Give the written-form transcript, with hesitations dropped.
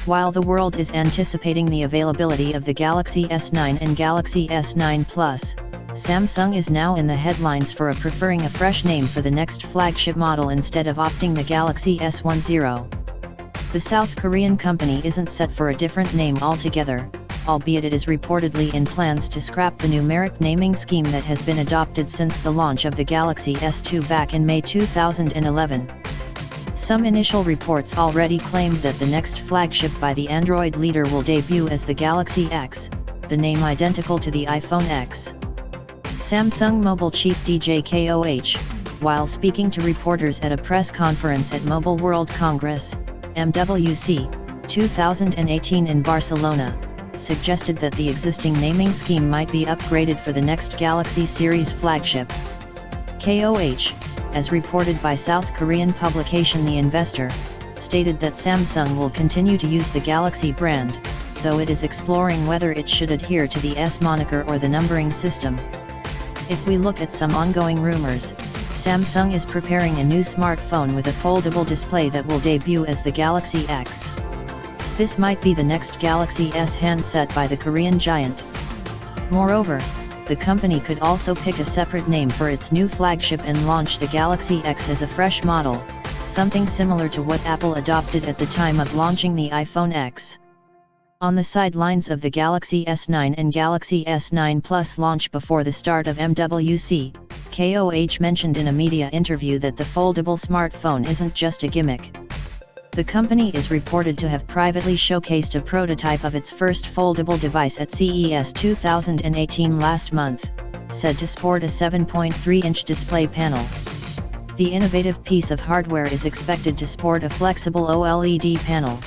While the world is anticipating the availability of the Galaxy S9 and Galaxy S9 Plus, Samsung is now in the headlines for preferring a fresh name for the next flagship model instead of opting the Galaxy S10. The South Korean company isn't set for a different name altogether, albeit it is reportedly in plans to scrap the numeric naming scheme that has been adopted since the launch of the Galaxy S2 back in May 2011. Some initial reports already claimed that the next flagship by the Android leader will debut as the Galaxy X, the name identical to the iPhone X. Samsung Mobile chief DJ Koh, while speaking to reporters at a press conference at Mobile World Congress, MWC, 2018 in Barcelona, suggested that the existing naming scheme might be upgraded for the next Galaxy series flagship. Koh, as reported by South Korean publication The Investor, stated that Samsung will continue to use the Galaxy brand, though it is exploring whether it should adhere to the S moniker or the numbering system. If we look at some ongoing rumors, Samsung is preparing a new smartphone with a foldable display that will debut as the Galaxy X. This might be the next Galaxy S handset by the Korean giant. Moreover, the company could also pick a separate name for its new flagship and launch the Galaxy X as a fresh model, something similar to what Apple adopted at the time of launching the iPhone X. On the sidelines of the Galaxy S9 and Galaxy S9 Plus launch before the start of MWC, Koh mentioned in a media interview that the foldable smartphone isn't just a gimmick. The company is reported to have privately showcased a prototype of its first foldable device at CES 2018 last month, said to sport a 7.3-inch display panel. The innovative piece of hardware is expected to sport a flexible OLED panel.